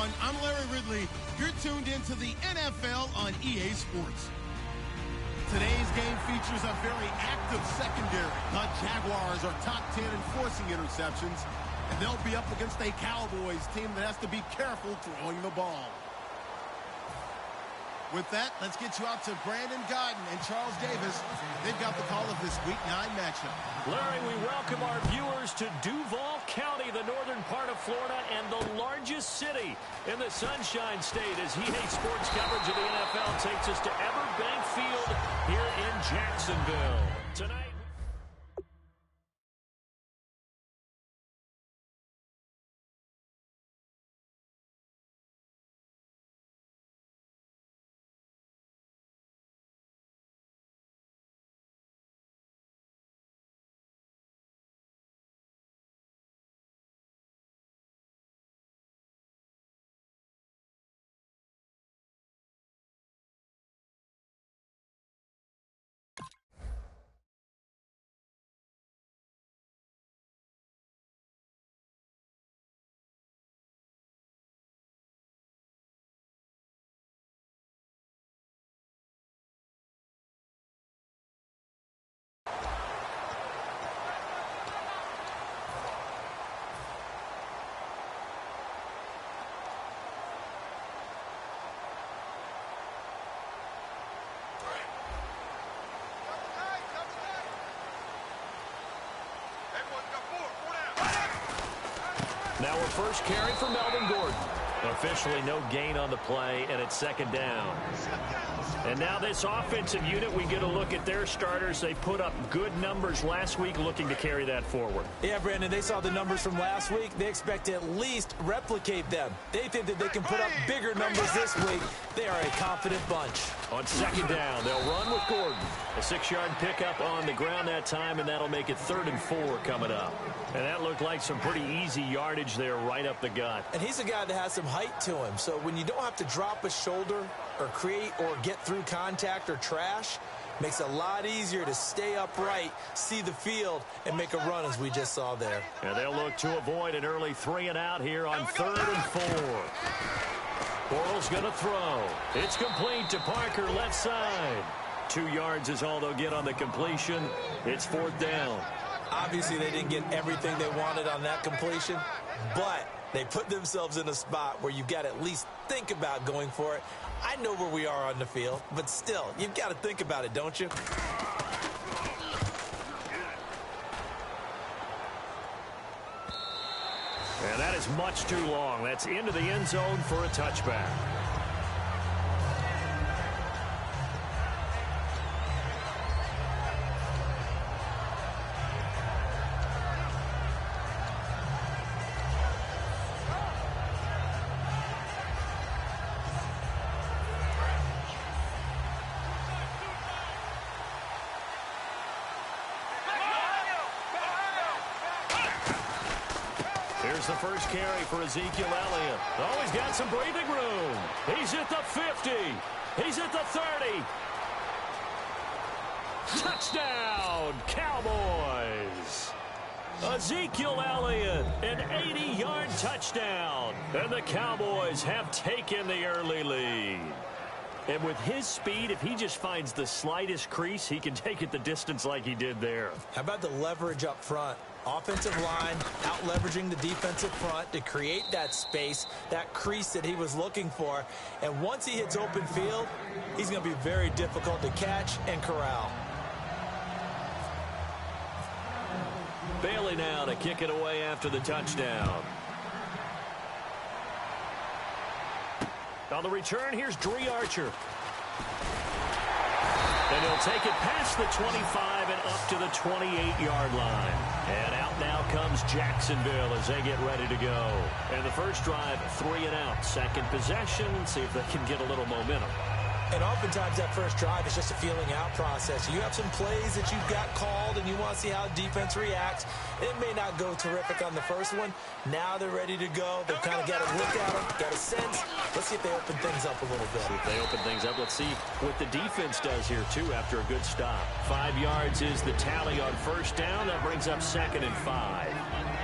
everyone. I'm Larry Ridley. You're tuned into the NFL on EA Sports. Today's game features a very active secondary. The Jaguars are top 10 in forcing interceptions, and they'll be up against a Cowboys team that has to be careful throwing the ball. With that, let's get you out to Brandon Godden and Charles Davis. They've got the call of this Week 9 matchup. Larry, we welcome our viewers to Duval County, the northern part of Florida, and the largest city in the Sunshine State, as EA Sports coverage of the NFL takes us to Everbank Field here in Jacksonville. Tonight. Now our first carry for Melvin Gordon. Officially no gain on the play, and it's second down. And now this offensive unit, we get a look at their starters. They put up good numbers last week, looking to carry that forward. Yeah, Brandon, they saw the numbers from last week. They expect to at least replicate them. They think that they can put up bigger numbers this week. They are a confident bunch. On second down, they'll run with Gordon. A 6-yard pickup on the ground that time, and that'll make it 3rd and 4 coming up. And that looked like some pretty easy yardage there right up the gut. And he's a guy that has some height to him. So when you don't have to drop a shoulder or create or get through contact or trash, makes it a lot easier to stay upright, see the field, and make a run as we just saw there. And they'll look to avoid an early 3 and out here on 3rd and 4. Bortles going to throw. It's complete to Parker, left side. 2 yards is all they'll get on the completion. It's 4th down. Obviously, they didn't get everything they wanted on that completion, but they put themselves in a spot where you've got to at least think about going for it. I know where we are on the field, but still, you've got to think about it, don't you? And that is much too long. That's into the end zone for a touchback. Here's the first carry for Ezekiel Elliott. Oh, he's got some breathing room. He's at the 50. He's at the 30. Touchdown, Cowboys. Ezekiel Elliott, an 80-yard touchdown. And the Cowboys have taken the early lead. And with his speed, if he just finds the slightest crease, he can take it the distance like he did there. How about the leverage up front? Offensive line out leveraging the defensive front to create that space, that crease that he was looking for. And once he hits open field, he's going to be very difficult to catch and corral. Bailey now to kick it away after the touchdown. On the return, here's Dree Archer. And he'll take it past the 25 and up to the 28-yard line. And out now comes Jacksonville as they get ready to go. And the first drive, 3 and out. Second possession, see if they can get a little momentum. And oftentimes that first drive is just a feeling out process. You have some plays that you've got called and you want to see how defense reacts. It may not go terrific on the first one. Now they're ready to go. They've kind of got a look at them, got a sense. Let's see if they open things up a little bit. See if they open things up. Let's see what the defense does here, too, after a good stop. 5 yards is the tally on first down. That brings up 2nd and 5.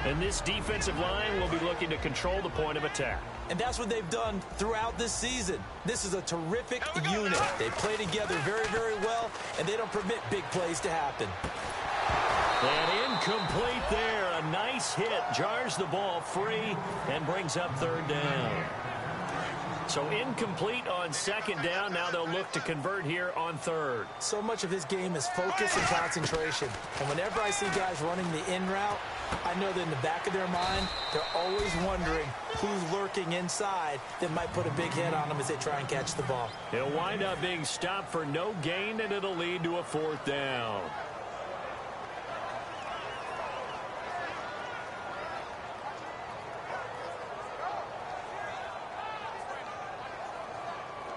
And this defensive line will be looking to control the point of attack. And that's what they've done throughout this season. This is a terrific unit. They play together very, very well, and they don't permit big plays to happen. And incomplete there. A nice hit. Jars the ball free and brings up third down. So incomplete on second down. Now they'll look to convert here on third. So much of his game is focus and concentration. And whenever I see guys running the in route, I know that in the back of their mind, they're always wondering who's lurking inside that might put a big hit on them as they try and catch the ball. It'll wind up being stopped for no gain, and it'll lead to a fourth down.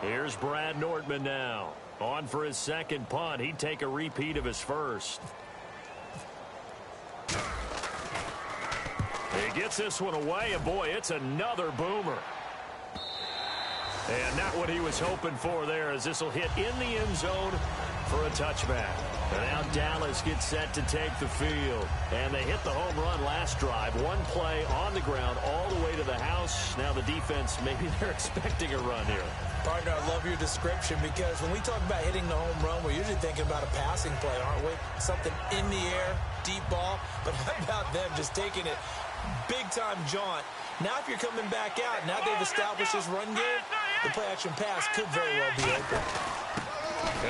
Here's Brad Nordman now. On for his second punt. He'd take a repeat of his first. He gets this one away, and boy, it's another boomer. And not what he was hoping for there, as this will hit in the end zone for a touchback. And now Dallas gets set to take the field. And they hit the home run last drive. One play on the ground all the way to the house. Now the defense, maybe they're expecting a run here. Partner, I love your description, because when we talk about hitting the home run, we're usually thinking about a passing play, aren't we? Something in the air, deep ball. But how about them just taking it big-time jaunt? Now if you're coming back out, now they've established this run game, the play-action pass could very well be open.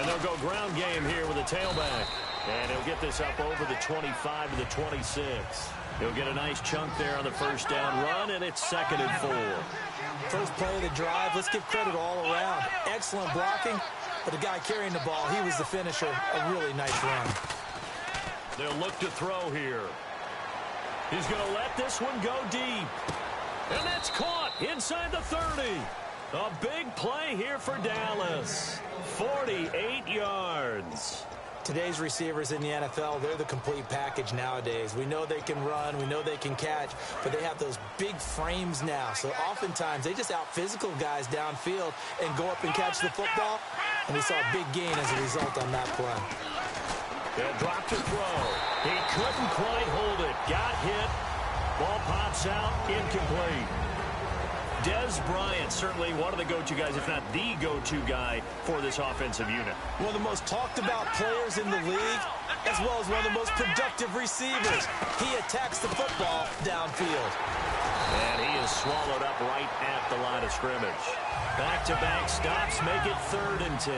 And they'll go ground game here with a tailback. And he'll get this up over the 25 to the 26. He'll get a nice chunk there on the first down run, and it's 2nd and 4. First play of the drive, let's give credit all around. Excellent blocking, but the guy carrying the ball, he was the finisher. A really nice run. They'll look to throw here. He's going to let this one go deep. And that's caught inside the 30. A big play here for Dallas. 48 yards. Today's receivers in the NFL, they're the complete package nowadays. We know they can run, we know they can catch, but they have those big frames now. So oftentimes they just out-physical guys downfield and go up and catch the football. And we saw a big gain as a result on that play. They'll drop to throw. He couldn't quite hold it. Got hit. Ball pops out. Incomplete. Des Bryant, certainly one of the go-to guys, if not the go-to guy for this offensive unit. One of the most talked-about players in the league, as well as one of the most productive receivers. He attacks the football downfield. And he is swallowed up right at the line of scrimmage. Back-to-back stops make it 3rd and 10.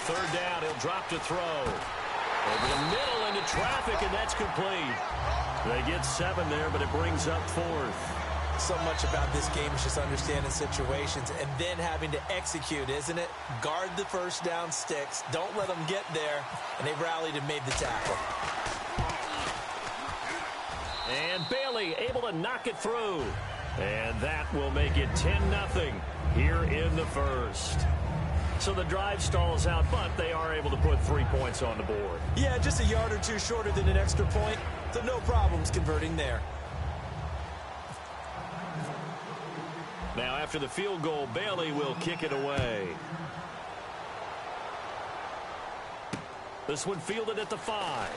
Third down, he'll drop to throw. Over the middle into traffic, and that's complete. They get 7 there, but it brings up 4th. So much about this game is just understanding situations and then having to execute, isn't it? Guard the first down sticks. Don't let them get there. And they've rallied and made the tackle. And Bailey able to knock it through. And that will make it 10-0 here in the first. So the drive stalls out, but they are able to put 3 points on the board. Yeah, just a yard or two shorter than an extra point, so no problems converting there. Now after the field goal, Bailey will kick it away. This one fielded at the 5.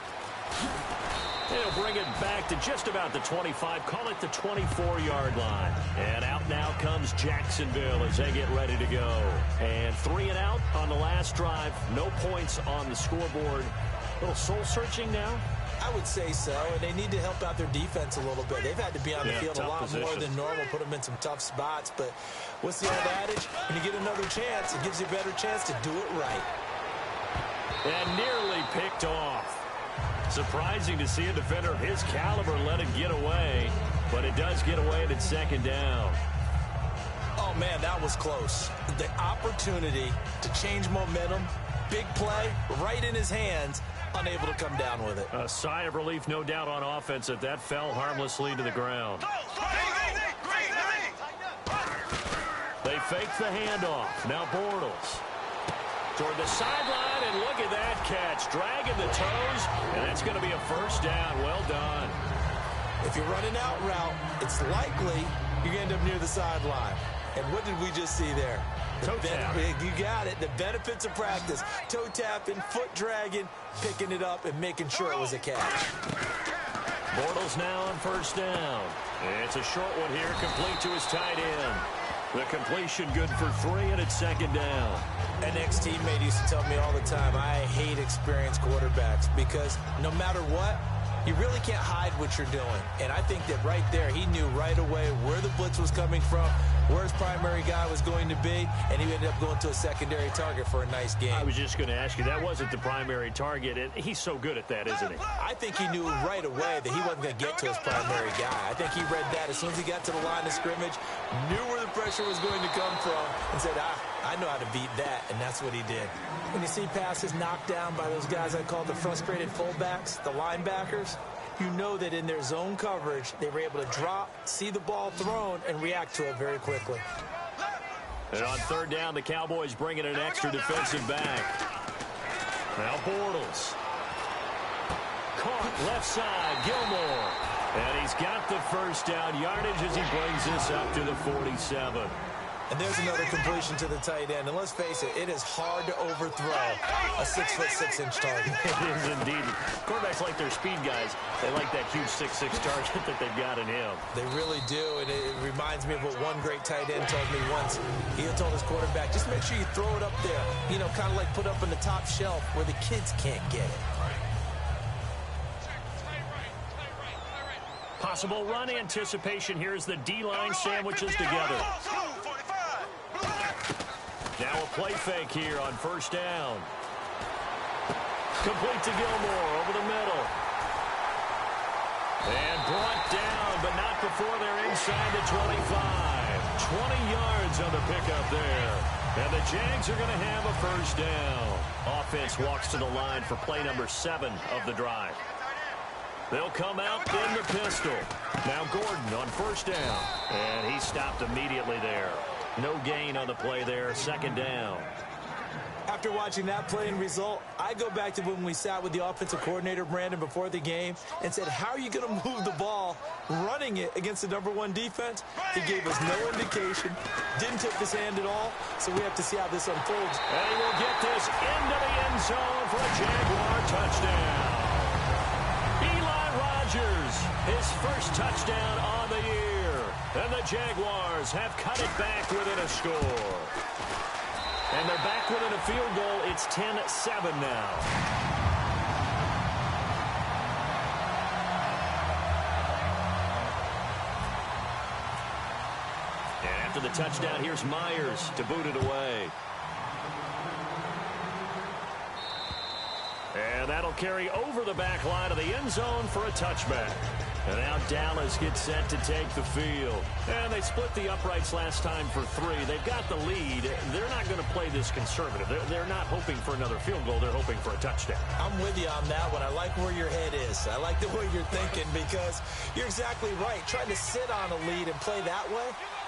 He'll bring it back to just about the 25. Call it the 24-yard line. And out now comes Jacksonville as they get ready to go. And 3 and out on the last drive. No points on the scoreboard. A little soul-searching now? I would say so, and they need to help out their defense a little bit. They've had to be on the field a lot more than normal, put them in some tough spots. But what's the old adage? When you get another chance, it gives you a better chance to do it right. And nearly picked off. Surprising to see a defender of his caliber let it get away, but it does get away and it's 2nd down. Oh, man, that was close. The opportunity to change momentum, big play, right in his hands, unable to come down with it. A sigh of relief, no doubt, on offense that that fell harmlessly to the ground. They fake the handoff. Now Bortles. Toward the sideline, and look at that catch. Dragging the toes, and that's going to be a first down. Well done. If you're running out route, it's likely you're going to end up near the sideline. And what did we just see there? Toe tap. You got it. The benefits of practice. Toe tapping, foot dragging, picking it up, and making sure it was a catch. Bortles now on first down. It's a short one here, complete to his tight end. The completion good for 3, and it's second down. An ex-teammate used to tell me all the time, I hate experienced quarterbacks because no matter what, you really can't hide what you're doing. And I think that right there, he knew right away where the blitz was coming from, where his primary guy was going to be, and he ended up going to a secondary target for a nice game. I was just going to ask you, that wasn't the primary target, and he's so good at that, isn't he? I think he knew right away that he wasn't going to get to his primary guy. I think he read that as soon as he got to the line of scrimmage, knew where the pressure was going to come from, and said, I know how to beat that, and that's what he did. When you see passes knocked down by those guys I call the frustrated fullbacks, the linebackers, you know that in their zone coverage, they were able to drop, see the ball thrown, and react to it very quickly. And on third down, the Cowboys bring in an extra defensive back. Now Bortles. Caught left side, Gilmore. And he's got the first down yardage as he brings this up to the 47. And there's another completion to the tight end. And let's face it, it is hard to overthrow a 6'6" target. It is indeed. Quarterbacks like their speed guys. They like that huge 6'6" target that they've got in him. They really do. And it reminds me of what one great tight end told me once. He told his quarterback, just make sure you throw it up there. You know, kind of like put up on the top shelf where the kids can't get it. Possible run anticipation. Here's the D-line sandwiches together. Now a play fake here on first down. Complete to Gilmore over the middle. And brought down, but not before they're inside the 25. 20 yards on the pickup there. And the Jags are going to have a first down. Offense walks to the line for play number 7 of the drive. They'll come out in the pistol. Now Gordon on first down. And he stopped immediately there. No gain on the play there. Second down. After watching that play and result, I go back to when we sat with the offensive coordinator, Brandon, before the game and said, how are you going to move the ball running it against the #1 defense? He gave us no indication, didn't tip his hand at all, so we have to see how this unfolds. And he will get this into the end zone for a Jaguar touchdown. Eli Rogers, his first touchdown on the year. And the Jaguars have cut it back within a score. And they're back within a field goal. It's 10-7 now. And after the touchdown, here's Myers to boot it away. And that'll carry over the back line of the end zone for a touchback. And now Dallas gets set to take the field. And they split the uprights last time for 3. They've got the lead. They're not going to play this conservative. They're not hoping for another field goal. They're hoping for a touchdown. I'm with you on that one. I like where your head is. I like the way you're thinking because you're exactly right. Trying to sit on a lead and play that way,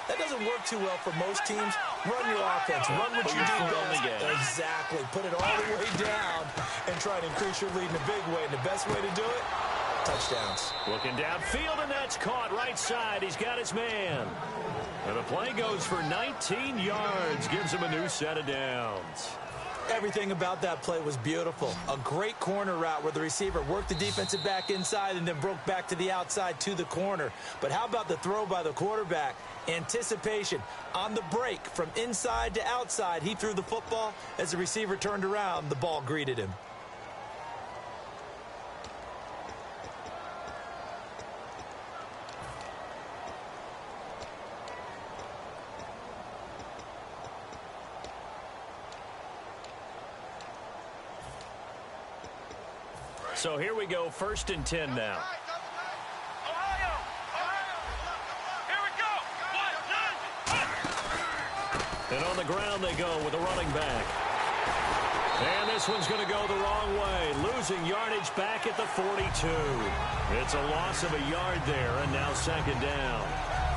that doesn't work too well for most teams. Run your offense. Run what you do best. Exactly. Put it all the way down and try to increase your lead in a big way. And the best way to do it, touchdowns. Looking downfield, and that's caught right side. He's got his man. And the play goes for 19 yards. Gives him a new set of downs. Everything about that play was beautiful. A great corner route where the receiver worked the defensive back inside and then broke back to the outside to the corner. But how about the throw by the quarterback? Anticipation on the break from inside to outside. He threw the football. As the receiver turned around, the ball greeted him. So here we go, 1st and 10 now. And on the ground they go with a running back. And this one's going to go the wrong way. Losing yardage back at the 42. It's a loss of a yard there, and now second down.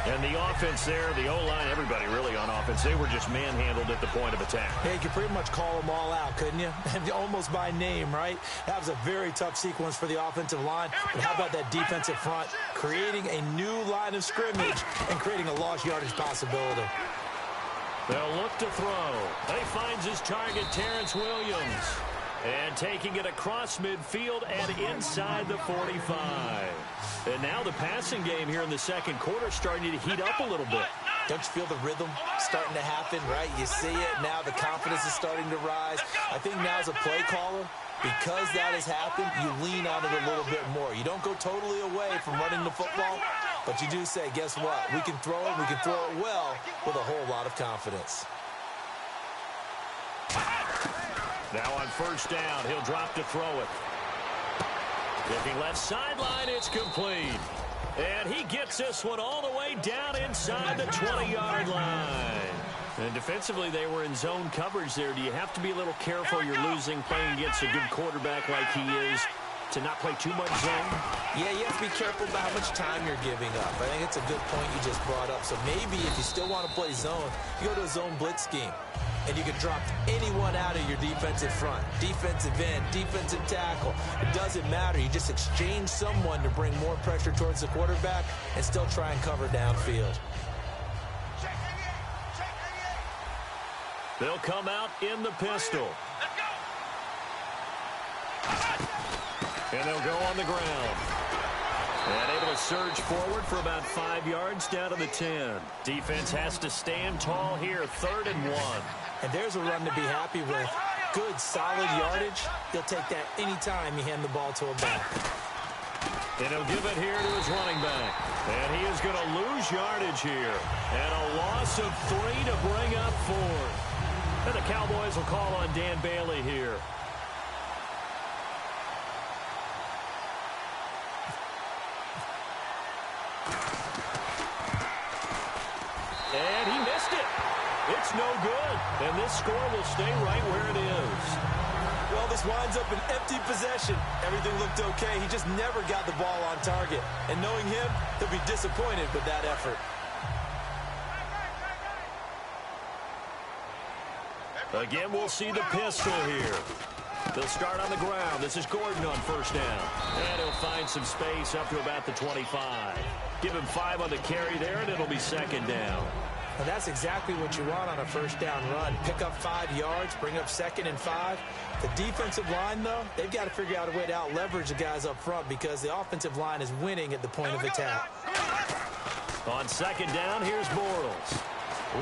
And the offense there, the O-line, everybody really on offense, they were just manhandled at the point of attack. Hey, you could pretty much call them all out, couldn't you? Almost by name, right? That was a very tough sequence for the offensive line. But how about that defensive front? Creating a new line of scrimmage and creating a lost yardage possibility. They'll look to throw. He finds his target, Terrence Williams. And taking it across midfield and inside the 45. And now the passing game here in the second quarter starting to heat up a little bit. Don't you feel the rhythm starting to happen, right? You see it now. The confidence is starting to rise. I think now as a play caller, because that has happened, you lean on it a little bit more. You don't go totally away from running the football, but you do say, guess what? We can throw it. We can throw it well with a whole lot of confidence. Now on first down, he'll drop to throw it. Looking left sideline, it's complete. And he gets this one all the way down inside the 20-yard line. And defensively, they were in zone coverage there. Do you have to be a little careful? You're losing playing against a good quarterback like he is to not play too much zone? Yeah, you have to be careful about how much time you're giving up. I think it's a good point you just brought up. So maybe if you still want to play zone, you go to a zone blitz scheme. And you can drop anyone out of your defensive front, defensive end, defensive tackle. It doesn't matter. You just exchange someone to bring more pressure towards the quarterback and still try and cover downfield. They'll come out in the pistol. And they'll go on the ground. And able to surge forward for about 5 yards down to the 10. Defense has to stand tall here, 3rd and 1. And there's a run to be happy with. Good, solid yardage. He'll take that anytime you hand the ball to a back. And he'll give it here to his running back. And he is going to lose yardage here. And a loss of 3 to bring up 4th. And the Cowboys will call on Dan Bailey here. And he missed it. It's no good. And this score will stay right where it is. Well, this winds up an empty possession. Everything looked okay. He just never got the ball on target. And knowing him, he'll be disappointed with that effort. Again, we'll see the pistol here. They'll start on the ground. This is Gordon on first down. And he'll find some space up to about the 25. Give him 5 on the carry there, and it'll be 2nd down. Well, that's exactly what you want on a first down run. Pick up 5 yards, bring up 2nd and 5. The defensive line, though, they've got to figure out a way to out-leverage the guys up front because the offensive line is winning at the point of attack. On 2nd down, here's Bortles.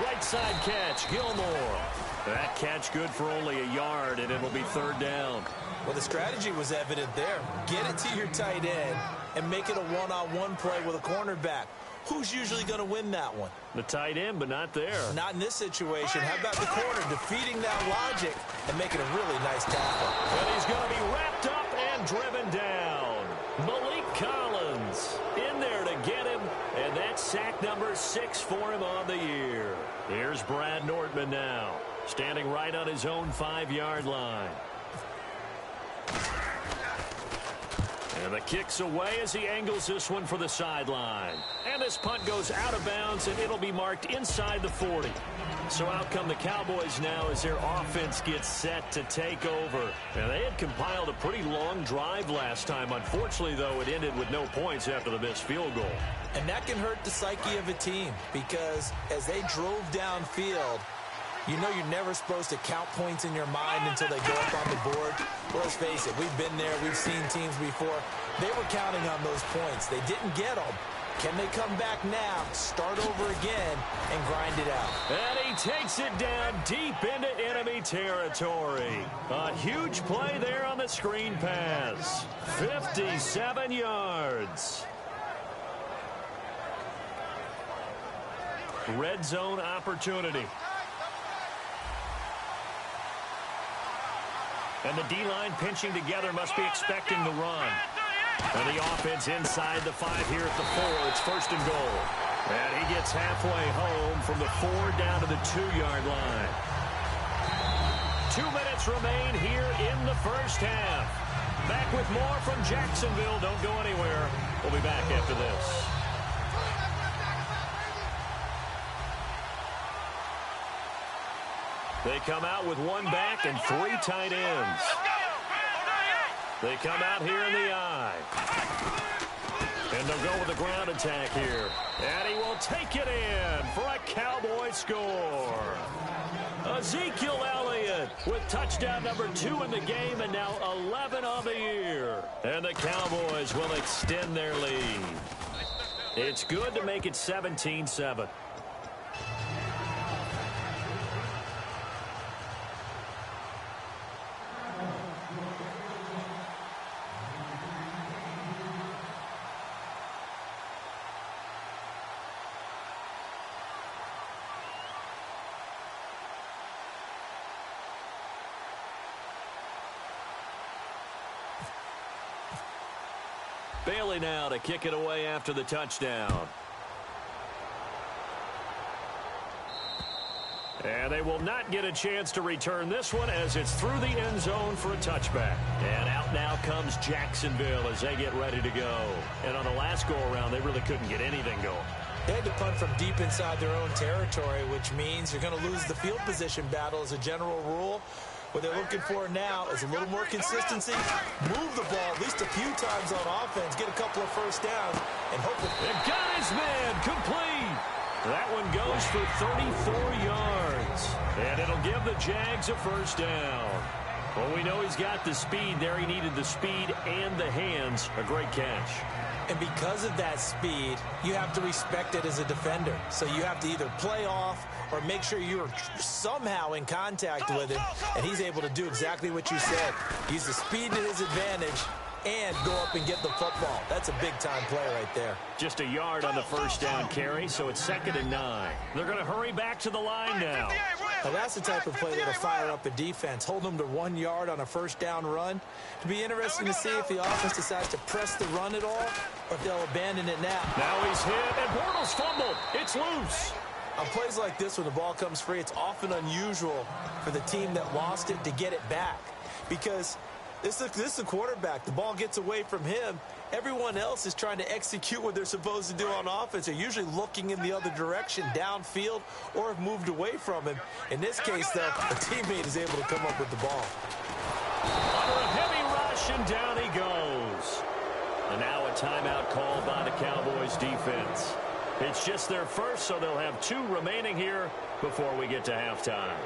Right side catch, Gilmore. That catch good for only a yard, and it'll be 3rd down. Well, the strategy was evident there. Get it to your tight end and make it a one-on-one play with a cornerback. Who's usually going to win that one? The tight end, but not there. Not in this situation. How about the corner defeating that logic and making a really nice tackle? And he's going to be wrapped up and driven down. Malik Collins in there to get him, and that's sack number 6 for him on the year. Here's Brad Nortman now, standing right on his own 5-yard line. And the kick's away as he angles this one for the sideline. And this punt goes out of bounds, and it'll be marked inside the 40. So out come the Cowboys now as their offense gets set to take over. And they had compiled a pretty long drive last time. Unfortunately, though, it ended with no points after the missed field goal. And that can hurt the psyche of a team because as they drove downfield, you know you're never supposed to count points in your mind until they go up on the board. Well, let's face it, we've been there. We've seen teams before. They were counting on those points. They didn't get them. Can they come back now, start over again, and grind it out? And he takes it down deep into enemy territory. A huge play there on the screen pass. 57 yards. Red zone opportunity. And the D-line pinching together must be expecting the run. And the offense inside the 5 here at the 4. It's 1st and goal. And he gets halfway home from the 4 down to the 2-yard line. 2 minutes remain here in the first half. Back with more from Jacksonville. Don't go anywhere. We'll be back after this. They come out with 1 back and 3 tight ends. They come out here in the I. And And they'll go with the ground attack here. And he will take it in for a Cowboy score. Ezekiel Elliott with touchdown number 2 in the game and now 11 on the year. And the Cowboys will extend their lead. It's good to make it 17-7. Bailey now to kick it away after the touchdown. And they will not get a chance to return this one as it's through the end zone for a touchback. And out now comes Jacksonville as they get ready to go. And on the last go-around, they really couldn't get anything going. They had to punt from deep inside their own territory, which means you're going to lose the field position battle as a general rule. What they're looking for now is a little more consistency, move the ball at least a few times on offense, get a couple of first downs, and hopefully... They've got his man complete. That one goes for 34 yards. And it'll give the Jags a first down. Well, we know he's got the speed there. He needed the speed and the hands. A great catch. And because of that speed, you have to respect it as a defender. So you have to either play off or make sure you're somehow in contact with him. And he's able to do exactly what you said. Use the speed to his advantage and go up and get the football. That's a big-time play right there. Just a yard on the first down carry, so it's 2nd and 9. They're going to hurry back to the line now. Now that's the type of play that'll fire up a defense. Hold them to 1 yard on a first down run. It'll be interesting to see if the offense decides to press the run at all or if they'll abandon it now. Now he's hit, and Bortles fumbled. It's loose. On plays like this, when the ball comes free, it's often unusual for the team that lost it to get it back because this is the quarterback. The ball gets away from him. Everyone else is trying to execute what they're supposed to do on offense. They're usually looking in the other direction, downfield, or have moved away from him. In this case, though, a teammate is able to come up with the ball. Under a heavy rush, and down he goes. And now a timeout called by the Cowboys defense. It's just their first, so they'll have 2 remaining here before we get to halftime.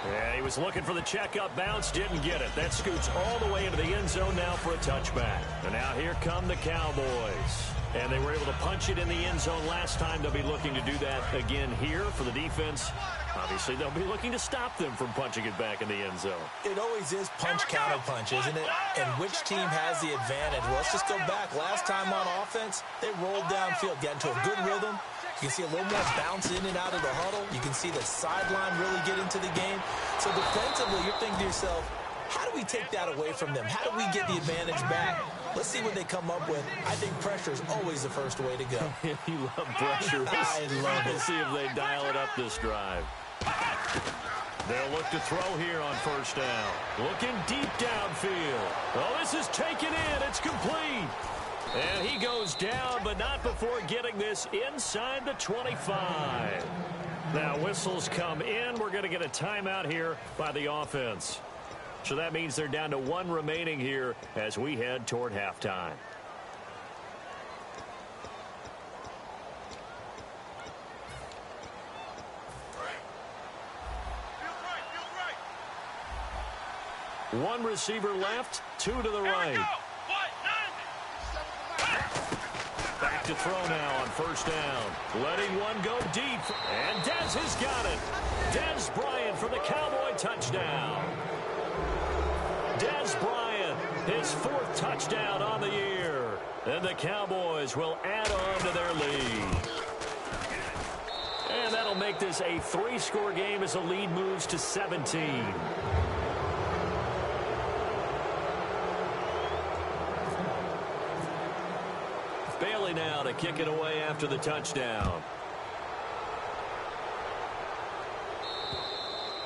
Yeah, he was looking for the checkup bounce, didn't get it. That scoots all the way into the end zone now for a touchback. And now here come the Cowboys. And they were able to punch it in the end zone last time. They'll be looking to do that again here for the defense. Obviously, they'll be looking to stop them from punching it back in the end zone. It always is punch-counter-punch, isn't it? And which team has the advantage? Well, let's just go back. Last time on offense, they rolled downfield, got into a good rhythm. You can see a little more bounce in and out of the huddle. You can see the sideline really get into the game. So defensively, you're thinking to yourself, how do we take that away from them? How do we get the advantage back? Let's see what they come up with. I think pressure is always the first way to go. You love pressure. I love it. We'll see if they dial it up this drive. They'll look to throw here on first down. Looking deep downfield. Oh, this is taken in. It's complete. And he goes down, but not before getting this inside the 25. Now whistles come in. We're going to get a timeout here by the offense. So that means they're down to 1 remaining here as we head toward halftime. One receiver left, 2 to the right. Back to throw now on first down. Letting one go deep. And Dez has got it. Dez Bryant for the Cowboy touchdown. Dez Bryant, his 4th touchdown on the year. And the Cowboys will add on to their lead. And that'll make this a 3-score game as the lead moves to 17. Bailey now to kick it away after the touchdown.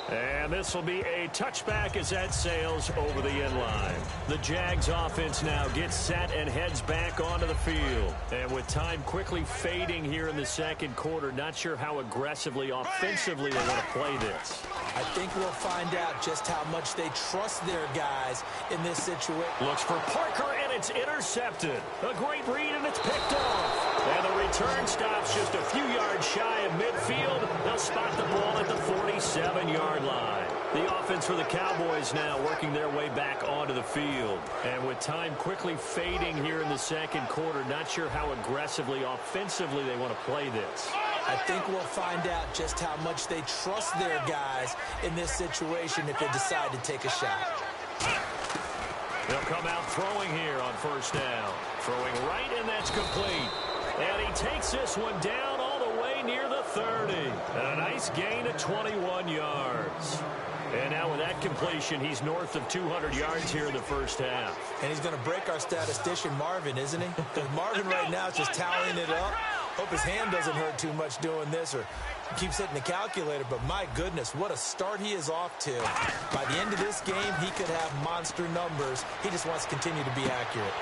And this will be a touchback as that sails over the end line. The Jags offense now gets set and heads back onto the field. And with time quickly fading here in the second quarter, not sure how aggressively, offensively they want to play this. I think we'll find out just how much they trust their guys in this situation. Looks for Parker, and it's intercepted. A great read, and it's picked off. And the return stops just a few yards shy of midfield. They'll spot the ball at the 47-yard line. The offense for the Cowboys now working their way back onto the field. And with time quickly fading here in the second quarter, not sure how aggressively, offensively they want to play this. I think we'll find out just how much they trust their guys in this situation if they decide to take a shot. They'll come out throwing here on first down. Throwing right, and that's complete. And he takes this one down all the way near the 30. And a nice gain of 21 yards. And now with that completion, he's north of 200 yards here in the first half. And he's going to break our statistician Marvin, isn't he? Because Marvin right now is just tallying it up. Hope his hand doesn't hurt too much doing this or keeps hitting the calculator. But my goodness, what a start he is off to. By the end of this game, he could have monster numbers. He just wants to continue to be accurate.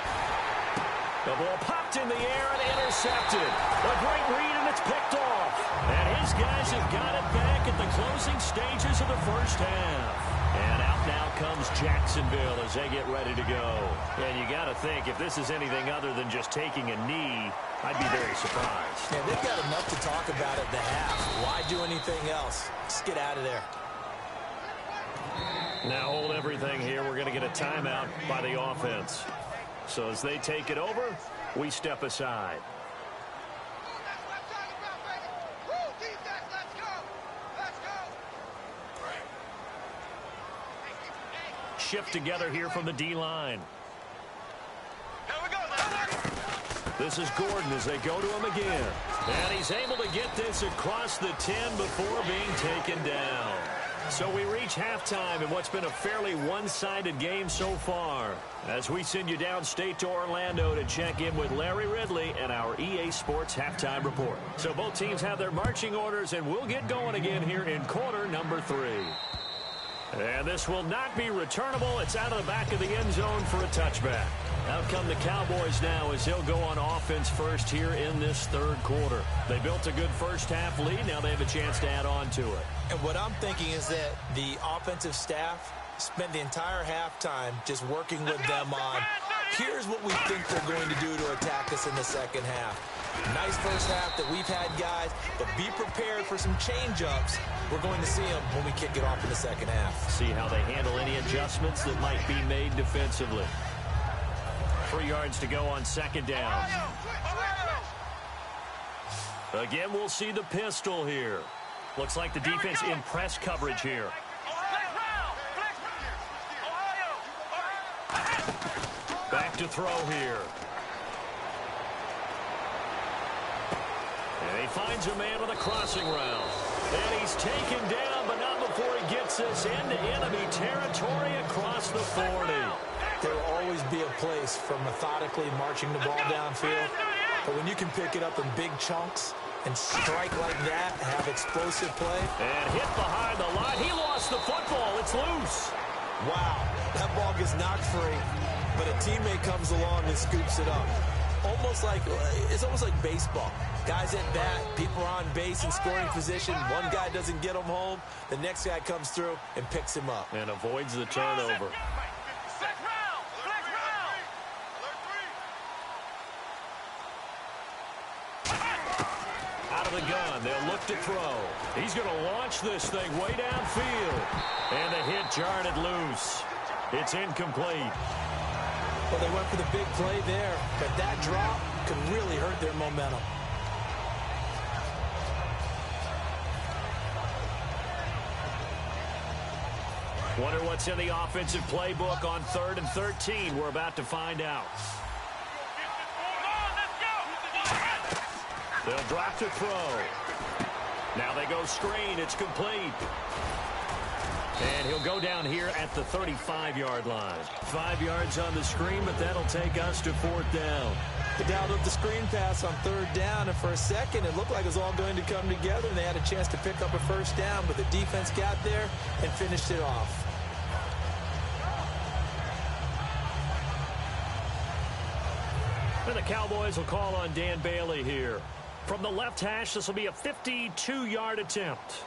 The ball popped in the air and intercepted. A great read, and it's picked off. And his guys have got it back at the closing stages of the first half. And out now comes Jacksonville as they get ready to go. And you got to think, if this is anything other than just taking a knee, I'd be very surprised. Yeah, they've got enough to talk about at the half. Why do anything else? Just get out of there. Now hold everything here. We're going to get a timeout by the offense. So as they take it over, we step aside. Shift together here from the D-line. This is Gordon as they go to him again. And he's able to get this across the 10 before being taken down. So we reach halftime in what's been a fairly one-sided game so far. As we send you downstate to Orlando to check in with Larry Ridley and our EA Sports Halftime Report. So both teams have their marching orders, and we'll get going again here in quarter number 3. And this will not be returnable. It's out of the back of the end zone for a touchback. Out come the Cowboys now as they'll go on offense first here in this third quarter. They built a good first half lead. Now they have a chance to add on to it. And what I'm thinking is that the offensive staff spent the entire halftime just working with them on, here's what we think they're going to do to attack us in the second half. Nice first half that we've had, guys, but be prepared for some change-ups. We're going to see them when we kick it off in the second half. See how they handle any adjustments that might be made defensively. 3 yards to go on second down. Again, we'll see the pistol here. Looks like the defense in press coverage here. Back to throw here. And he finds a man with a crossing route. And he's taken down, but not before he gets this into enemy territory across the 40. There will always be a place for methodically marching the ball downfield. But when you can pick it up in big chunks and strike like that, have explosive play. And hit behind the line. He lost the football. It's loose. Wow, that ball gets knocked free, but a teammate comes along and scoops it up. It's almost like baseball. Guys at bat, people are on base in scoring position. One guy doesn't get him home. The next guy comes through and picks him up. And avoids the turnover. Out of the gun, they'll look to throw. He's going to launch this thing way downfield. And the hit jarred it loose. It's incomplete. Well, they went for the big play there, but that drop could really hurt their momentum. Wonder what's in the offensive playbook on 3rd and 13. We're about to find out. They'll drop to throw. Now they go screen. It's complete. And he'll go down here at the 35-yard line. 5 yards on the screen, but that'll take us to 4th down. They dialed up the screen pass on third down, and for a second, it looked like it was all going to come together, and they had a chance to pick up a first down, but the defense got there and finished it off. And the Cowboys will call on Dan Bailey here. From the left hash, this will be a 52-yard attempt.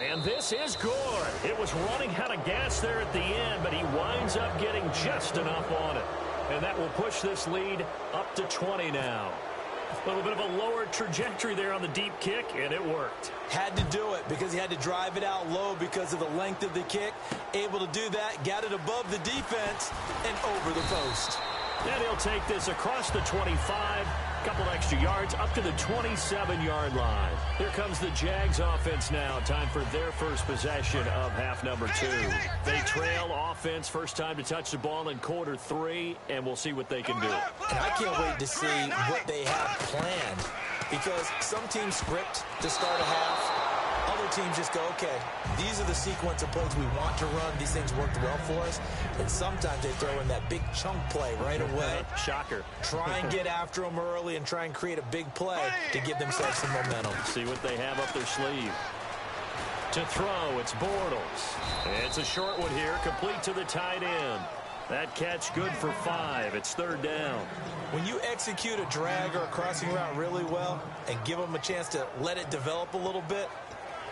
And this is good. It was running out of gas there at the end, but he winds up getting just enough on it. And that will push this lead up to 20 now. A little bit of a lower trajectory there on the deep kick, and it worked. Had to do it because he had to drive it out low because of the length of the kick. Able to do that, got it above the defense, and over the post. And he'll take this across the 25, couple extra yards, up to the 27-yard line. Here comes the Jags offense now. Time for their first possession of half number 2. They trail offense, first time to touch the ball in quarter 3, and we'll see what they can do. And I can't wait to see what they have planned, because some teams script to start a half. Other teams just go, okay, these are the sequence of plays we want to run. These things worked well for us. And sometimes they throw in that big chunk play right away. Shocker. Try and get after them early and try and create a big play to give themselves some momentum. See what they have up their sleeve. To throw, it's Bortles. It's a short one here, complete to the tight end. That catch good for 5. It's third down. When you execute a drag or a crossing route really well and give them a chance to let it develop a little bit,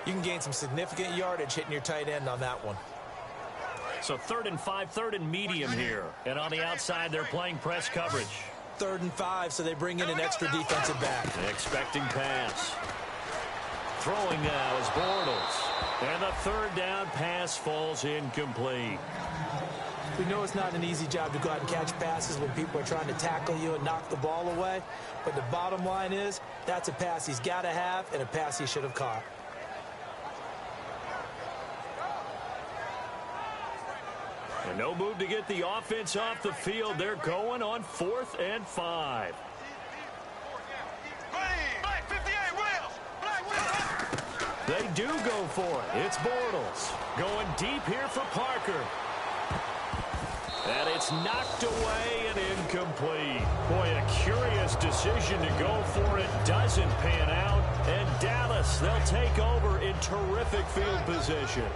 you can gain some significant yardage hitting your tight end on that one. So 3rd and 5, 3rd and medium here. And on the outside, they're playing press coverage. 3rd and 5, so they bring in an extra defensive back. Expecting pass. Throwing now is Bortles. And the third down pass falls incomplete. We know it's not an easy job to go out and catch passes when people are trying to tackle you and knock the ball away. But the bottom line is, that's a pass he's got to have and a pass he should have caught. And no move to get the offense off the field. They're going on 4th and 5. They do go for it. It's Bortles going deep here for Parker. And it's knocked away and incomplete. Boy, a curious decision to go for it. Doesn't pan out. And Dallas, they'll take over in terrific field position.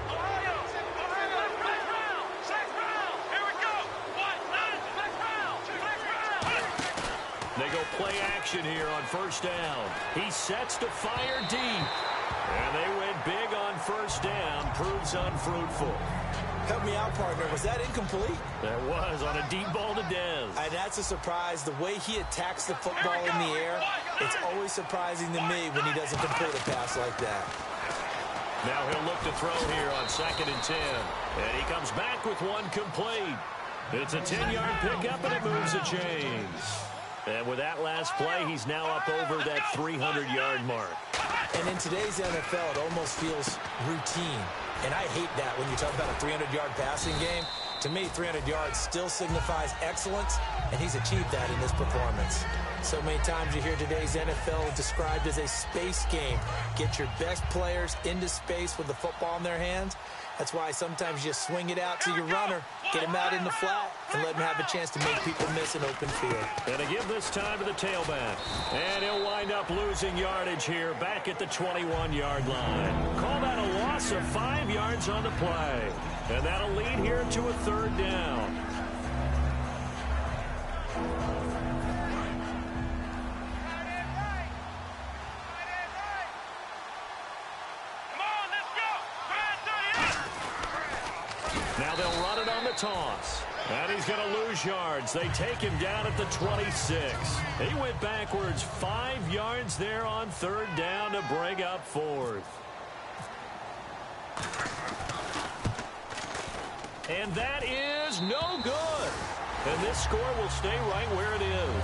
They go play action here on first down. He sets to fire deep. And they went big on first down. Proves unfruitful. Help me out, partner. Was that incomplete? That was on a deep ball to Dez. And that's a surprise. The way he attacks the football in the air, it's always surprising to me when he doesn't complete a pass like that. Now he'll look to throw here on 2nd and 10. And he comes back with one complete. It's a 10-yard pickup, and it moves the chains. And with that last play, he's now up over that 300-yard mark. And in today's NFL, it almost feels routine. And I hate that when you talk about a 300-yard passing game. To me, 300 yards still signifies excellence, and he's achieved that in this performance. So many times you hear today's NFL described as a space game. Get your best players into space with the football in their hands. That's why sometimes you just swing it out to your runner, get him out in the flat, and let him have a chance to make people miss an open field. And to give this time to the tailback. And he'll wind up losing yardage here back at the 21-yard line. Call that a loss of 5 yards on the play. And that'll lead here to a third down. Now they'll run it on the toss. And he's going to lose yards. They take him down at the 26. He went backwards 5 yards there on third down to bring up 4th. And that is no good. And this score will stay right where it is.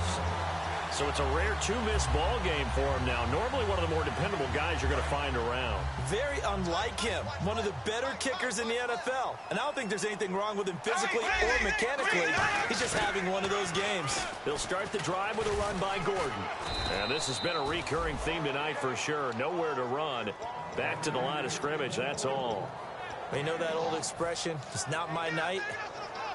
So it's a rare 2-miss ball game for him now. Normally one of the more dependable guys you're going to find around. Very unlike him. One of the better kickers in the NFL. And I don't think there's anything wrong with him physically or mechanically. He's just having one of those games. They'll start the drive with a run by Gordon. And this has been a recurring theme tonight for sure. Nowhere to run. Back to the line of scrimmage, that's all. You know that old expression, it's not my night?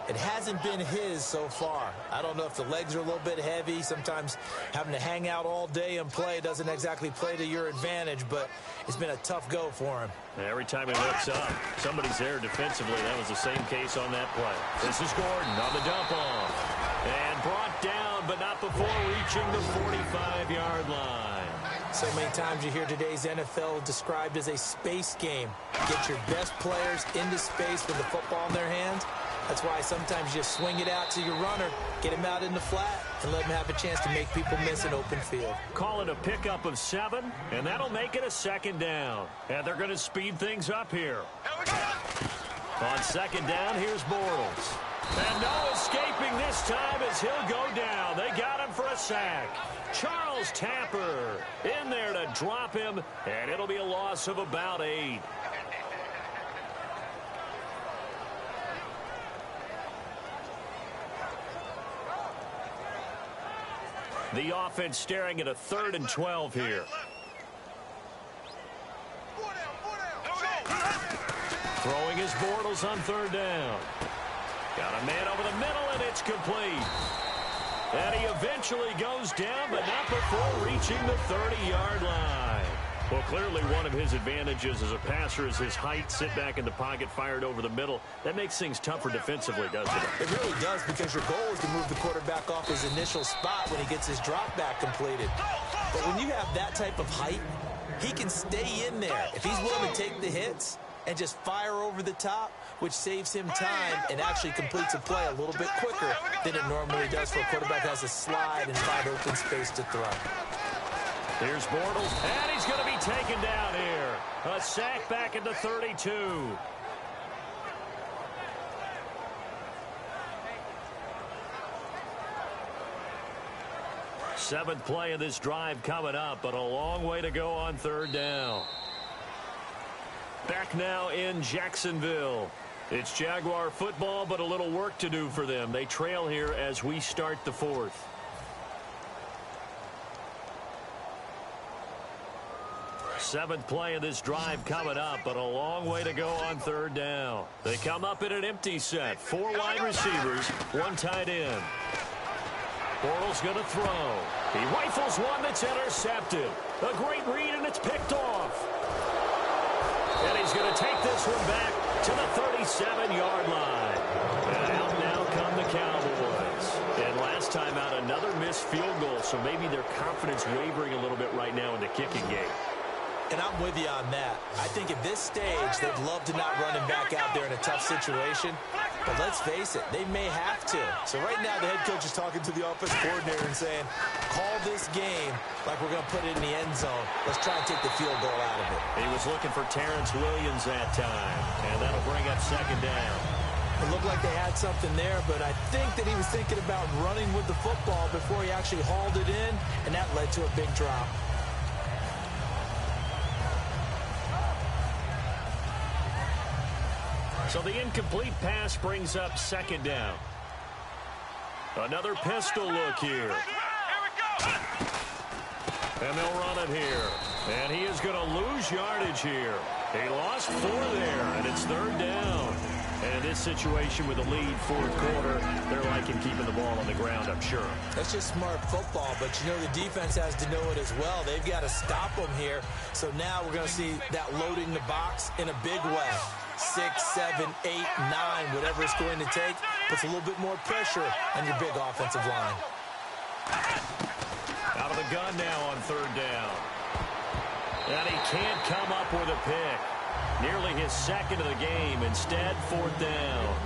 It hasn't been his so far. I don't know if the legs are a little bit heavy. Sometimes having to hang out all day and play doesn't exactly play to your advantage, but it's been a tough go for him. Every time he looks up, somebody's there defensively. That was the same case on that play. This is Gordon on the dump off. And brought down, but not before reaching the 45-yard line. So many times you hear today's NFL described as a space game. Get your best players into space with the football in their hands. That's why sometimes you just swing it out to your runner, get him out in the flat, and let him have a chance to make people miss an open field. Call it a pickup of 7, and that'll make it a 2nd down. And they're going to speed things up here. On 2nd down, here's Bortles. And no escaping this time as he'll go down. They got him for a sack. Charles Tapper in there to drop him, and it'll be a loss of about 8. The offense staring at a 3rd and 12 here. Throwing his Bortles on 3rd down. Got a man over the middle, and it's complete. And he eventually goes down, but not before reaching the 30-yard line. Well, clearly one of his advantages as a passer is his height. Sit back in the pocket, fired over the middle. That makes things tougher defensively, doesn't it? It really does, because your goal is to move the quarterback off his initial spot when he gets his drop back completed. But when you have that type of height, he can stay in there. If he's willing to take the hits and just fire over the top, which saves him time and actually completes a play a little bit quicker than it normally does for a quarterback that has to slide and find open space to throw. Here's Bortles, and he's going to be taken down here. A sack back at the 32. Seventh play of this drive coming up, but a long way to go on 3rd down. Back now in Jacksonville. It's Jaguar football, but a little work to do for them. They trail here as we start the 4th. Seventh play of this drive coming up, but a long way to go on 3rd down. They come up in an empty set. 4 wide receivers, 1 tight end. Bortles going to throw. He rifles one that's intercepted. A great read, and it's picked off. And he's going to take this one back to the 37-yard line. And out now come the Cowboys. And last time out, another missed field goal, so maybe their confidence wavering a little bit right now in the kicking game. And I'm with you on that. I think at this stage, they'd love to not run him back out there in a tough situation. But let's face it, they may have to. So right now, the head coach is talking to the offensive coordinator and saying, call this game like we're going to put it in the end zone. Let's try and take the field goal out of it. He was looking for Terrence Williams that time. And that'll bring up 2nd down. It looked like they had something there, but I think that he was thinking about running with the football before he actually hauled it in, and that led to a big drop. So the incomplete pass brings up 2nd down. Another pistol look here. And they'll run it here. And he is going to lose yardage here. He lost 4 there, and it's 3rd down. And in this situation with a lead, 4th quarter, they're liking keeping the ball on the ground, I'm sure. That's just smart football, but you know the defense has to know it as well. They've got to stop them here. So now we're going to see that loading the box in a big way. 6, 7, 8, 9, whatever it's going to take, puts a little bit more pressure on your big offensive line. Out of the gun now on 3rd down. And he can't come up with a pick. Nearly his 2nd of the game. Instead, 4th down.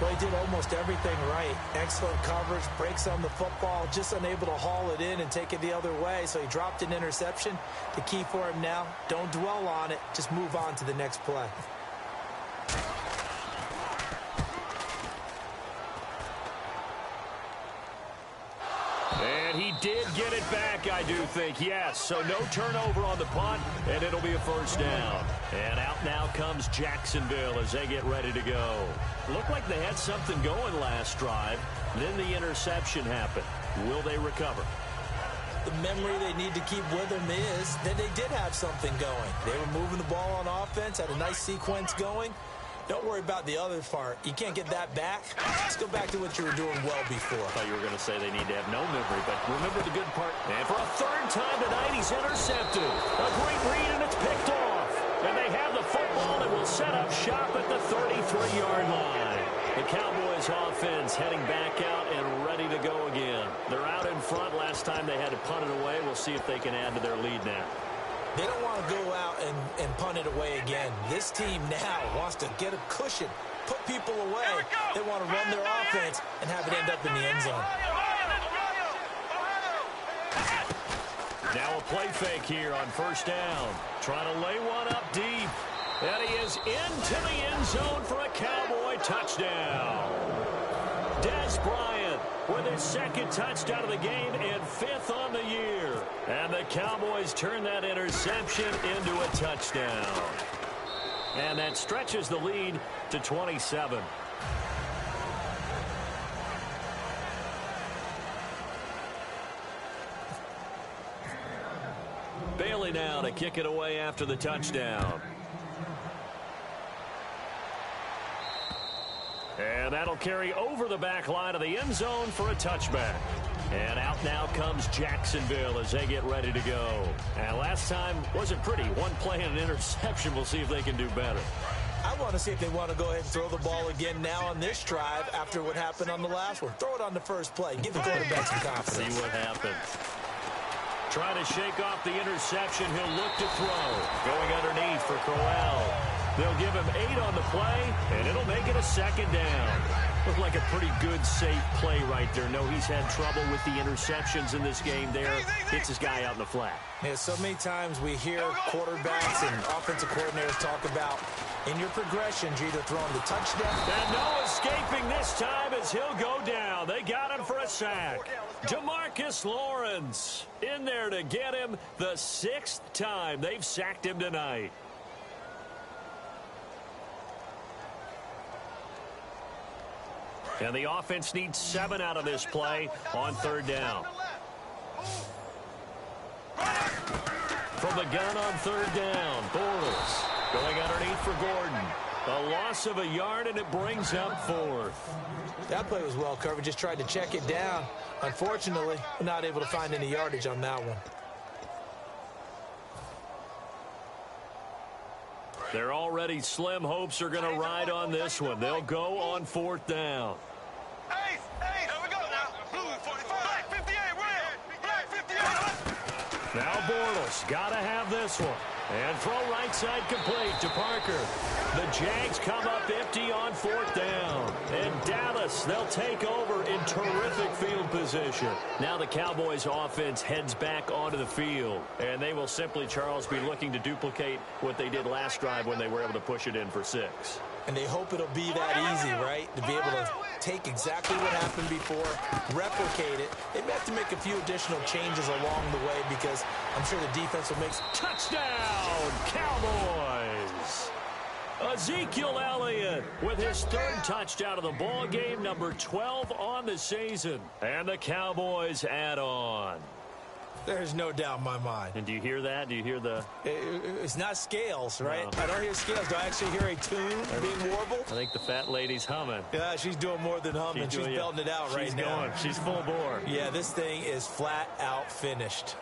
Well, he did almost everything right. Excellent coverage, breaks on the football, just unable to haul it in and take it the other way. So he dropped an interception. The key for him now, don't dwell on it. Just move on to the next play. And he did get it back, I do think, yes. So no turnover on the punt, and it'll be a 1st down. And out now comes Jacksonville as they get ready to go. Looked like they had something going last drive. Then the interception happened. Will they recover? the memory they need to keep with them is that they did have something going. They were moving the ball on offense, had a nice sequence going. Don't worry about the other part. You can't get that back. Let's go back to what you were doing well before. I thought you were going to say they need to have no memory, but remember the good part. And for a third time tonight, he's intercepted. A great read, and it's picked off. And they have the football and will set up shop at the 33-yard line. The Cowboys offense heading back out and ready to go again. They're out in front. Last time they had to punt it away. We'll see if they can add to their lead now. They don't want to go out and punt it away again. This team now wants to get a cushion, put people away. They want to run their offense and have it end up in the end zone. Now a play fake here on first down. Trying to lay one up deep. And he is into the end zone for a Cowboy touchdown. Des Bryant with his second touchdown of the game and fifth on the year. And the Cowboys turn that interception into a touchdown. And that stretches the lead to 27. Bailey now to kick it away after the touchdown. And that'll carry over the back line of the end zone for a touchback. And out now comes Jacksonville as they get ready to go. And last time wasn't pretty. One play and an interception. We'll see if they can do better. I want to see if they want to go ahead and throw the ball again now on this drive after what happened on the last one. Throw it on the first play. Give the quarterback some confidence. See what happens. Trying to shake off the interception. He'll look to throw. Going underneath for Crowell. They'll give him 8 on the play, and it'll make it a second down. Looked like a pretty good, safe play right there. No, he's had trouble with the interceptions in this game there. Hits his guy out in the flat. Yeah, so many times we hear quarterbacks and offensive coordinators talk about in your progressions, you're either throwing the touchdown. And no escaping this time as he'll go down. They got him for a sack. DeMarcus Lawrence in there to get him the 6th time they've sacked him tonight. And the offense needs 7 out of this play on third down. From the gun on third down, Bortles going underneath for Gordon. A loss of a yard, and it brings up 4th. That play was well covered. Just tried to check it down. Unfortunately, we're not able to find any yardage on that one. They're already slim hopes are going to ride on this one. They'll go on 4th down. Hey, here we go now. Blue 45, black 58, red, black 58. Now Bortles got to have this one. And throw right side complete to Parker. The Jags come up empty on 4th down. And Dallas, they'll take over in terrific field position. Now the Cowboys offense heads back onto the field. And they will simply, Charles, be looking to duplicate what they did last drive when they were able to push it in for 6. And they hope it'll be that easy, right? To be able to take exactly what happened before, replicate it. They may have to make a few additional changes along the way because I'm sure the defense will make... Touchdown, Cowboys! Ezekiel Elliott with his 3rd touchdown of the ball game, number 12 on the season. And the Cowboys add on. There's no doubt in my mind. And do you hear that? Do you hear the... It's not scales, right? No. I don't hear scales. Do I actually hear a tune being warbled? I think the fat lady's humming. Yeah, she's doing more than humming. She's belting it out right now. She's going. She's full bore. Yeah, this thing is flat out finished.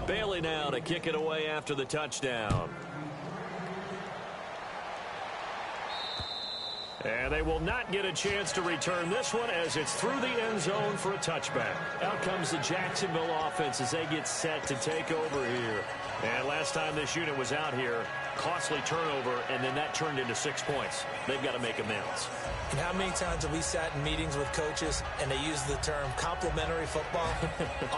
Bailey now to kick it away after the touchdown. And they will not get a chance to return this one as it's through the end zone for a touchback. Out comes the Jacksonville offense as they get set to take over here. And last time this unit was out here, costly turnover, and then that turned into 6 points. They've got to make amends. And how many times have we sat in meetings with coaches and they use the term complementary football?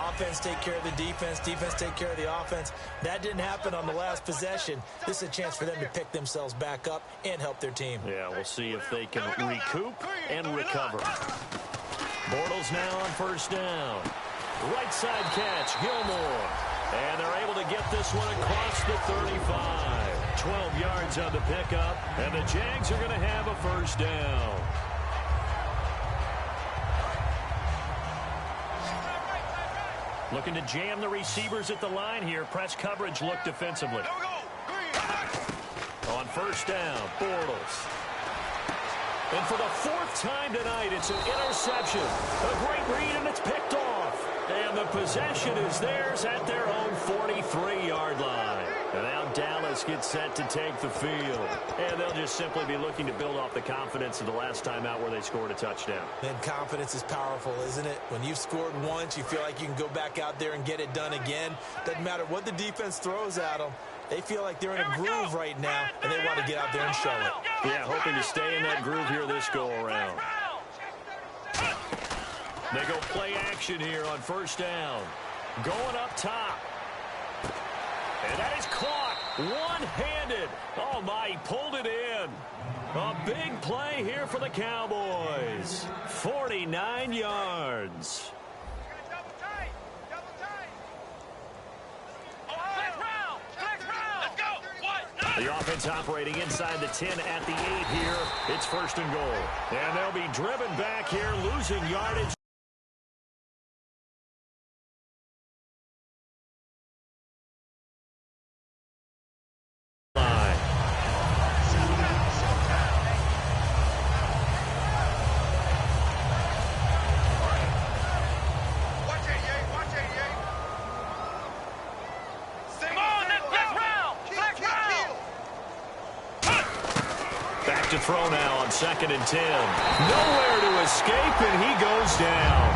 Offense take care of the defense, defense take care of the offense. That didn't happen on the last possession. This is a chance for them to pick themselves back up and help their team. Yeah, we'll see if they can recoup and recover. Bortles now on first down. Right side catch, Gilmore. And they're able to get this one across the 35. 12 yards on the pickup, and the Jags are going to have a first down. Looking to jam the receivers at the line here. Press coverage look defensively. On first down, Bortles. And for the fourth time tonight, it's an interception. A great read, and it's picked off. And the possession is theirs at their own 43-yard line. And now Dallas gets set to take the field. And they'll just simply be looking to build off the confidence of the last time out where they scored a touchdown. And confidence is powerful, isn't it? When you've scored once, you feel like you can go back out there and get it done again. Doesn't matter what the defense throws at them. They feel like they're in a groove right now, and they want to get out there and show it. Yeah, hoping to stay in that groove here this go-around. They go play action here on first down. Going up top. And that is caught one-handed. Oh, my, he pulled it in. A big play here for the Cowboys. 49 yards. The offense operating inside the 10 at the 8 here. It's first and goal. And they'll be driven back here, losing yardage. To throw now on 2nd and 10. Nowhere to escape, and he goes down.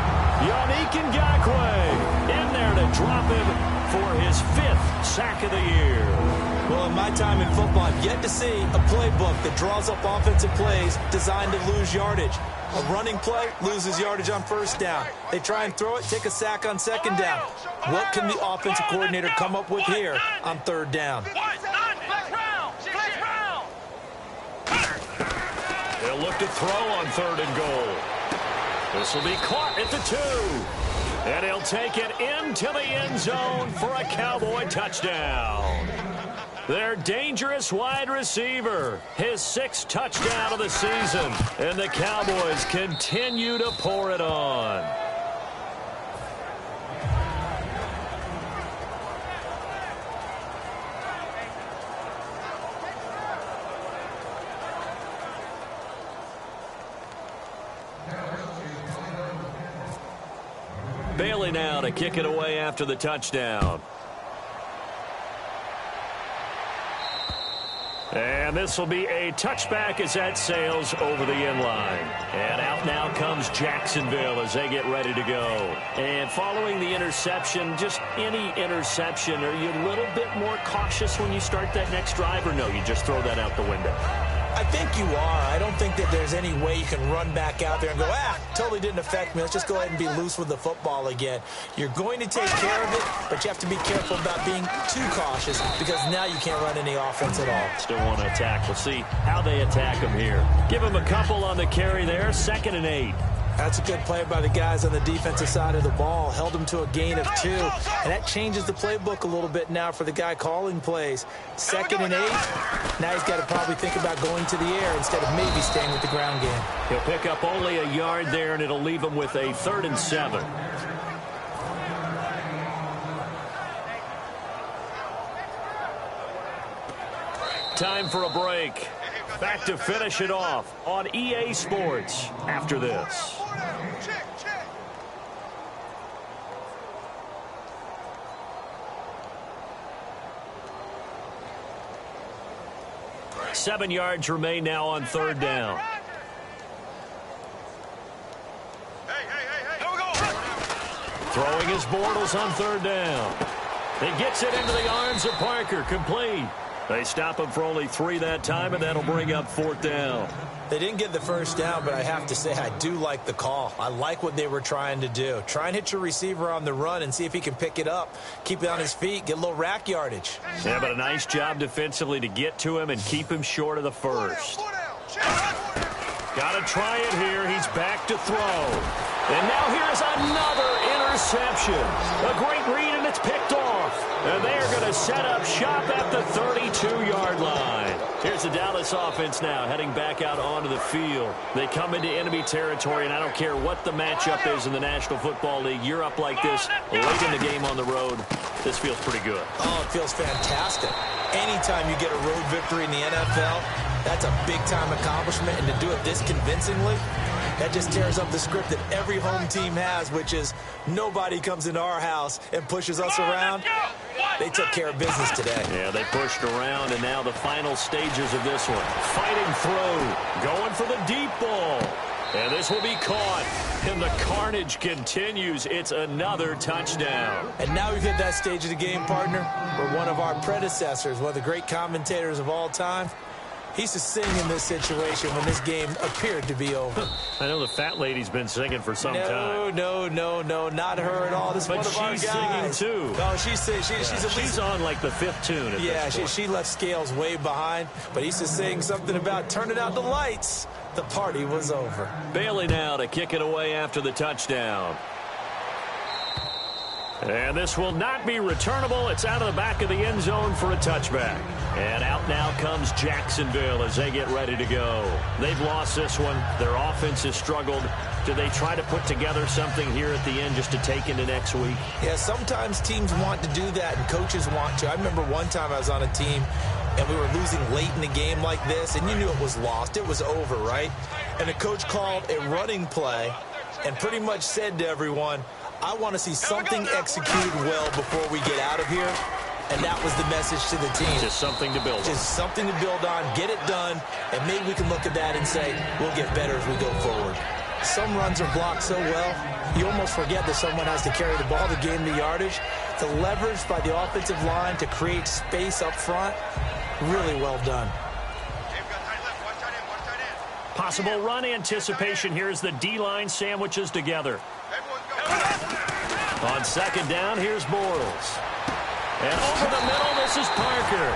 Yannick Ngakoue in there to drop him for his 5th sack of the year. Well, in my time in football, I've yet to see a playbook that draws up offensive plays designed to lose yardage. A running play loses yardage on first down. They try and throw it, take a sack on 2nd down. What can the offensive coordinator come up with here on 3rd down? They'll look to throw on 3rd and goal. This will be caught at the 2. And he'll take it into the end zone for a Cowboy touchdown. Their dangerous wide receiver, his 6th touchdown of the season. And the Cowboys continue to pour it on. Bailey now to kick it away after the touchdown. And this will be a touchback as that sails over the end line. And out now comes Jacksonville as they get ready to go. And following the interception, just any interception, are you a little bit more cautious when you start that next drive, or no, you just throw that out the window? I think you are. I don't think that there's any way you can run back out there and go, totally didn't affect me. Let's just go ahead and be loose with the football again. You're going to take care of it, but you have to be careful about being too cautious because now you can't run any offense at all. Still want to attack. We'll see how they attack him here. Give him a couple on the carry there. 2nd and 8. That's a good play by the guys on the defensive side of the ball. Held him to a gain of 2. And that changes the playbook a little bit now for the guy calling plays. 2nd and 8. Now he's got to probably think about going to the air instead of maybe staying with the ground game. He'll pick up only a yard there, and it'll leave him with a 3rd and 7. Time for a break. Back to finish it off on EA Sports after this. Seven yards remain now on 3rd down. Throwing his Bortles on 3rd down. He gets it into the arms of Parker, complete. They stop him for only 3 that time, and that'll bring up 4th down. They didn't get the first down, but I have to say I do like the call. I like what they were trying to do. Try and hit your receiver on the run and see if he can pick it up. Keep it on his feet, get a little rack yardage. Yeah, but a nice job defensively to get to him and keep him short of the first. Got to try it here. He's back to throw. And now here's another interception. A great read, and it's picked off. And they are going to set up shop at the 32-yard line. Here's the Dallas offense now heading back out onto the field. They come into enemy territory, and I don't care what the matchup is in the National Football League. You're up like this late in the game on the road. This feels pretty good. Oh, it feels fantastic. Anytime you get a road victory in the NFL, that's a big-time accomplishment, and to do it this convincingly, that just tears up the script that every home team has, which is nobody comes into our house and pushes us around. They took care of business today. Yeah, they pushed around, and now the final stages of this one. Fighting through, going for the deep ball. And this will be caught, and the carnage continues. It's another touchdown. And now we've hit that stage of the game, partner, where one of our predecessors, one of the great commentators of all time, he used to sing in this situation when this game appeared to be over. I know the fat lady's been singing for some time. No, not her at all. This is one of our guys. But she's singing, too. No, she's on like the fifth tune at this point. She left Scales way behind, but he used to sing something about turning out the lights. The party was over. Bailey now to kick it away after the touchdown. And this will not be returnable. It's out of the back of the end zone for a touchback. And out now comes Jacksonville as they get ready to go. They've lost this one. Their offense has struggled. Do they try to put together something here at the end just to take into next week? Yeah, sometimes teams want to do that and coaches want to. I remember one time I was on a team and we were losing late in the game like this, and you knew it was lost. It was over, right? And the coach called a running play and pretty much said to everyone, I want to see something executed well before we get out of here. And that was the message to the team. Just something to build on. Just something to build on, get it done, and maybe we can look at that and say, we'll get better as we go forward. Some runs are blocked so well, you almost forget that someone has to carry the ball to gain the yardage. The leverage by the offensive line to create space up front, really well done. Possible run anticipation here as the D-line sandwiches together. On second down, here's Bortles. And over the middle, this is Parker.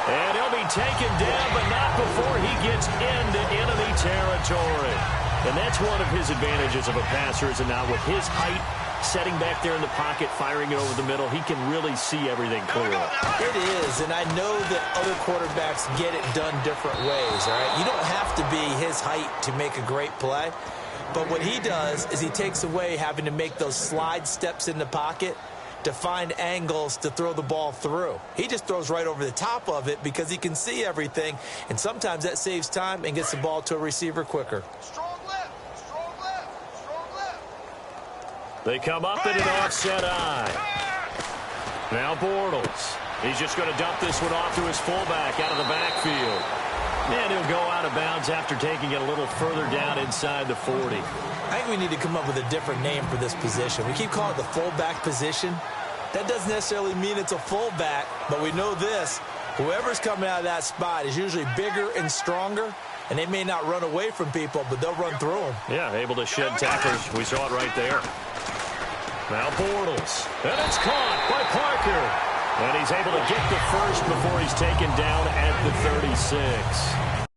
And he'll be taken down, but not before he gets into enemy territory. And that's one of his advantages of a passer, is it not? With his height, setting back there in the pocket, firing it over the middle, he can really see everything clearly. It is, and I know that other quarterbacks get it done different ways, all right? You don't have to be his height to make a great play. But what he does is he takes away having to make those slide steps in the pocket to find angles to throw the ball through. He just throws right over the top of it because he can see everything, and sometimes that saves time and gets the ball to a receiver quicker. Strong left, strong left, strong left. They come up in an offset eye. Now Bortles. He's just going to dump this one off to his fullback out of the backfield. And he'll go out of bounds after taking it a little further down inside the 40. I think we need to come up with a different name for this position. We keep calling it the fullback position. That doesn't necessarily mean it's a fullback, but we know this. Whoever's coming out of that spot is usually bigger and stronger, and they may not run away from people, but they'll run through them. Yeah, able to shed tacklers. We saw it right there. Now Bortles. And it's caught by Parker. And he's able to get the first before he's taken down at the 36.